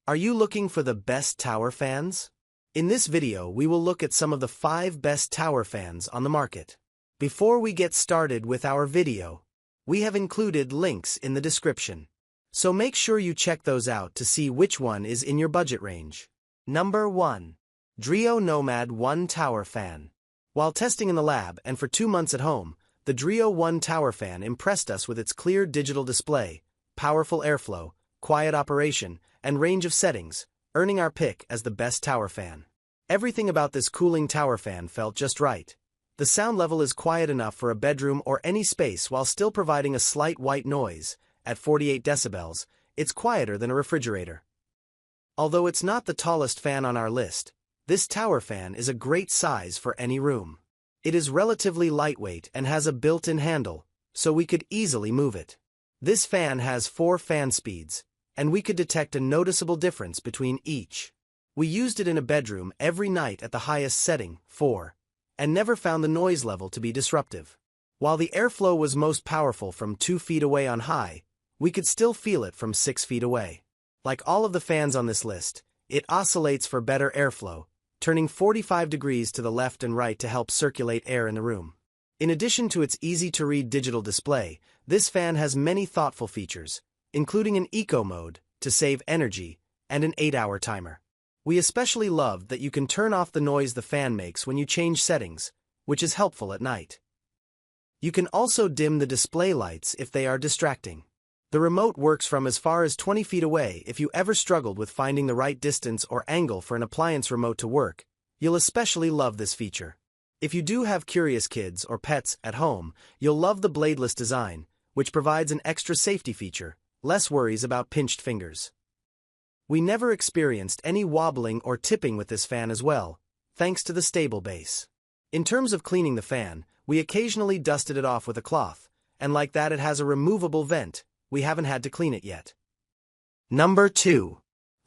Are you looking for the best tower fans? In this video, we will look at some of the 5 best tower fans on the market. Before we get started with our video, we have included links in the description. So make sure you check those out to see which one is in your budget range. Number 1. Drio Nomad 1 Tower Fan. While testing in the lab and for 2 months at home, the Drio 1 Tower Fan impressed us with its clear digital display, powerful airflow, quiet operation, and range of settings, earning our pick as the best tower fan. Everything about this cooling tower fan felt just right. The sound level is quiet enough for a bedroom or any space while still providing a slight white noise. At 48 decibels, it's quieter than a refrigerator. Although it's not the tallest fan on our list, this tower fan is a great size for any room. It is relatively lightweight and has a built-in handle, so we could easily move it. This fan has 4 fan speeds, and we could detect a noticeable difference between each. We used it in a bedroom every night at the highest setting, 4, and never found the noise level to be disruptive. While the airflow was most powerful from 2 feet away on high, we could still feel it from 6 feet away. Like all of the fans on this list, it oscillates for better airflow, turning 45 degrees to the left and right to help circulate air in the room. In addition to its easy-to-read digital display, this fan has many thoughtful features, including an eco mode to save energy and an 8-hour timer. We especially loved that you can turn off the noise the fan makes when you change settings, which is helpful at night. You can also dim the display lights if they are distracting. The remote works from as far as 20 feet away. If you ever struggled with finding the right distance or angle for an appliance remote to work, you'll especially love this feature. If you do have curious kids or pets at home, you'll love the bladeless design, which provides an extra safety feature, less worries about pinched fingers. We never experienced any wobbling or tipping with this fan as well, thanks to the stable base. In terms of cleaning the fan, we occasionally dusted it off with a cloth, and like that it has a removable vent. We haven't had to clean it yet. Number 2.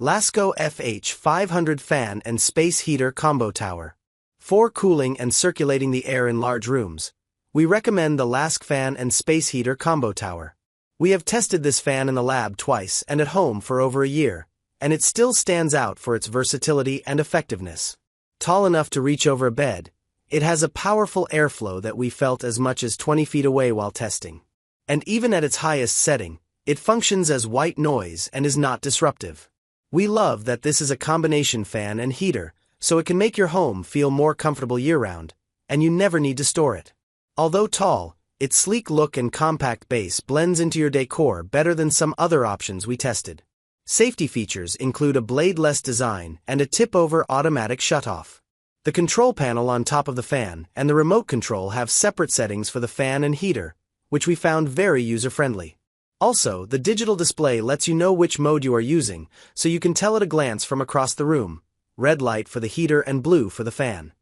Lasko FH500 Fan and Space Heater Combo Tower. For cooling and circulating the air in large rooms, we recommend the Lask Fan and Space Heater Combo Tower. We have tested this fan in the lab twice and at home for over a year, and it still stands out for its versatility and effectiveness. Tall enough to reach over a bed, it has a powerful airflow that we felt as much as 20 feet away while testing. And even at its highest setting, it functions as white noise and is not disruptive. We love that this is a combination fan and heater, so it can make your home feel more comfortable year-round, and you never need to store it. Although tall, its sleek look and compact base blends into your decor better than some other options we tested. Safety features include a bladeless design and a tip-over automatic shutoff. The control panel on top of the fan and the remote control have separate settings for the fan and heater, which we found very user-friendly. Also, the digital display lets you know which mode you are using, so you can tell at a glance from across the room, red light for the heater and blue for the fan.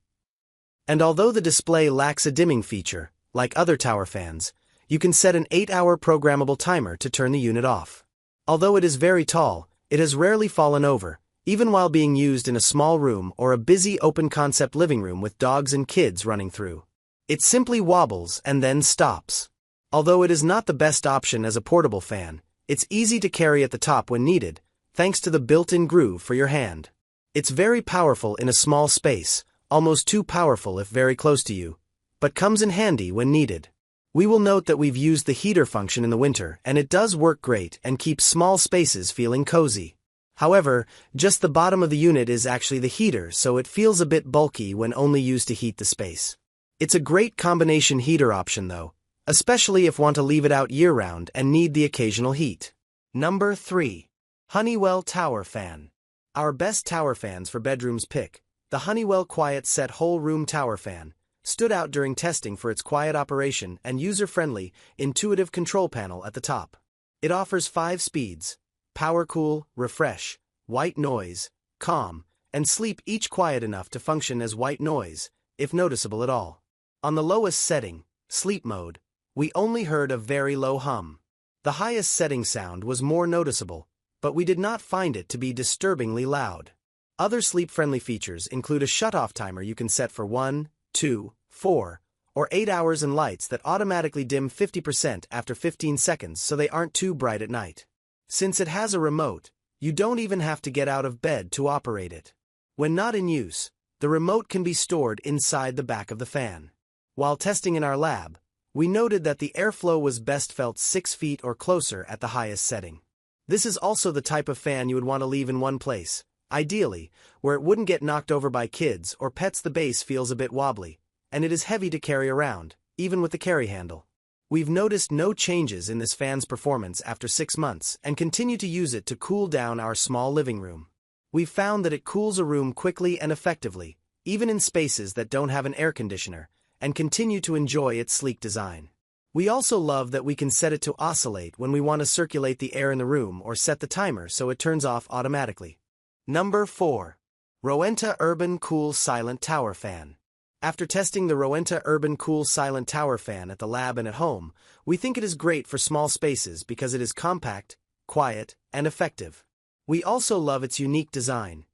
And although the display lacks a dimming feature, like other tower fans, you can set an 8-hour programmable timer to turn the unit off. Although it is very tall, it has rarely fallen over, even while being used in a small room or a busy open-concept living room with dogs and kids running through. It simply wobbles and then stops. Although it is not the best option as a portable fan, it's easy to carry at the top when needed, thanks to the built-in groove for your hand. It's very powerful in a small space, almost too powerful if very close to you, but comes in handy when needed. We will note that we've used the heater function in the winter and it does work great and keeps small spaces feeling cozy. However, just the bottom of the unit is actually the heater, so it feels a bit bulky when only used to heat the space. It's a great combination heater option though, especially if want to leave it out year-round and need the occasional heat. Number 3. Honeywell Tower Fan. Our best tower fans for bedrooms pick, the Honeywell Quiet Set Whole Room Tower Fan, stood out during testing for its quiet operation and user-friendly, intuitive control panel at the top. It offers 5 speeds: power cool, refresh, white noise, calm, and sleep, each quiet enough to function as white noise, if noticeable at all. On the lowest setting, sleep mode, we only heard a very low hum. The highest setting sound was more noticeable, but we did not find it to be disturbingly loud. Other sleep-friendly features include a shut-off timer you can set for 1, 2, 4, or 8 hours and lights that automatically dim 50% after 15 seconds so they aren't too bright at night. Since it has a remote, You don't even have to get out of bed to operate it. When not in use, the remote can be stored inside the back of the fan. While testing in our lab, we noted that the airflow was best felt 6 feet or closer at the highest setting. This is also the type of fan you would want to leave in one place, ideally, where it wouldn't get knocked over by kids or pets. The base feels a bit wobbly, and it is heavy to carry around, even with the carry handle. We've noticed no changes in this fan's performance after 6 months and continue to use it to cool down our small living room. We've found that it cools a room quickly and effectively, even in spaces that don't have an air conditioner, and continue to enjoy its sleek design. We also love that we can set it to oscillate when we want to circulate the air in the room or set the timer so it turns off automatically. Number 4. Rowenta Urban Cool Silent Tower Fan. After testing the Rowenta Urban Cool Silent Tower Fan at the lab and at home, we think it is great for small spaces because it is compact, quiet, and effective. We also love its unique design.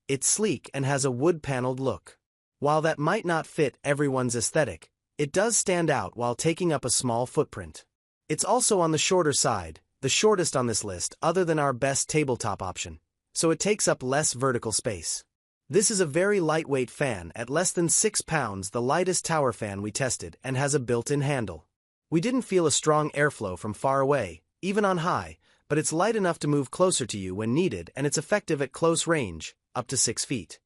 It's sleek and has a wood-paneled look. While that might not fit everyone's aesthetic, it does stand out while taking up a small footprint. It's also on the shorter side, the shortest on this list other than our best tabletop option, so it takes up less vertical space. This is a very lightweight fan at less than 6 pounds, the lightest tower fan we tested, and has a built-in handle. We didn't feel a strong airflow from far away, even on high, but it's light enough to move closer to you when needed, and it's effective at close range, up to 6 feet.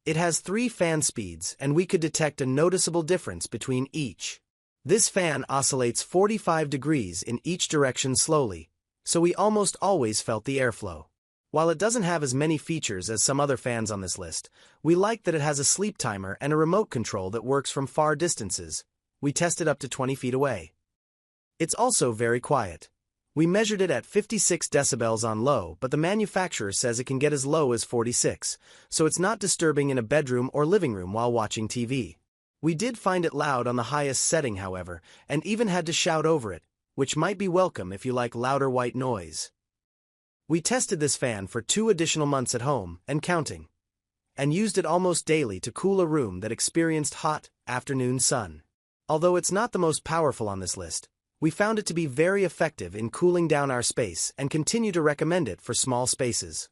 It has 3 fan speeds, and we could detect a noticeable difference between each. This fan oscillates 45 degrees in each direction slowly, so we almost always felt the airflow. While it doesn't have as many features as some other fans on this list, we like that it has a sleep timer and a remote control that works from far distances. We tested up to 20 feet away. It's also very quiet. We measured it at 56 decibels on low, but the manufacturer says it can get as low as 46, so it's not disturbing in a bedroom or living room while watching TV. We did find it loud on the highest setting, however, and even had to shout over it, which might be welcome if you like louder white noise. We tested this fan for 2 additional months at home, and counting, and used it almost daily to cool a room that experienced hot, afternoon sun. Although it's not the most powerful on this list, we found it to be very effective in cooling down our space and continue to recommend it for small spaces.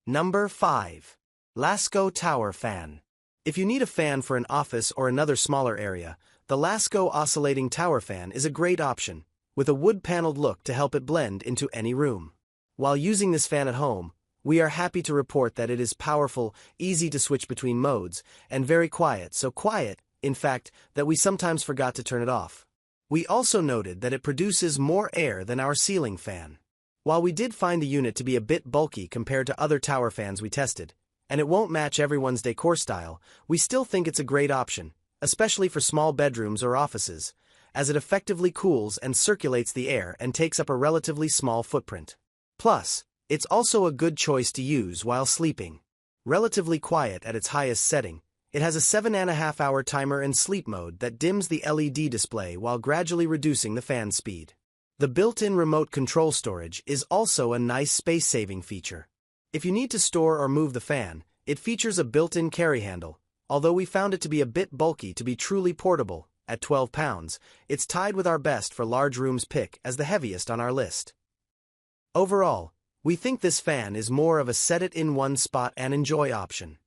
Number 5. Lasko Tower Fan. If you need a fan for an office or another smaller area, the Lasko Oscillating Tower Fan is a great option, with a wood-paneled look to help it blend into any room. While using this fan at home, we are happy to report that it is powerful, easy to switch between modes, and very quiet, so quiet, in fact, that we sometimes forgot to turn it off. We also noted that it produces more air than our ceiling fan. While we did find the unit to be a bit bulky compared to other tower fans we tested, and it won't match everyone's decor style, we still think it's a great option, especially for small bedrooms or offices, as it effectively cools and circulates the air and takes up a relatively small footprint. Plus, it's also a good choice to use while sleeping. Relatively quiet at its highest setting, it has a 7.5-hour timer and sleep mode that dims the LED display while gradually reducing the fan speed. The built-in remote control storage is also a nice space-saving feature. If you need to store or move the fan, it features a built-in carry handle. Although we found it to be a bit bulky to be truly portable, at 12 pounds, it's tied with our best for large rooms pick as the heaviest on our list. Overall, we think this fan is more of a set-it-in-one-spot and enjoy option.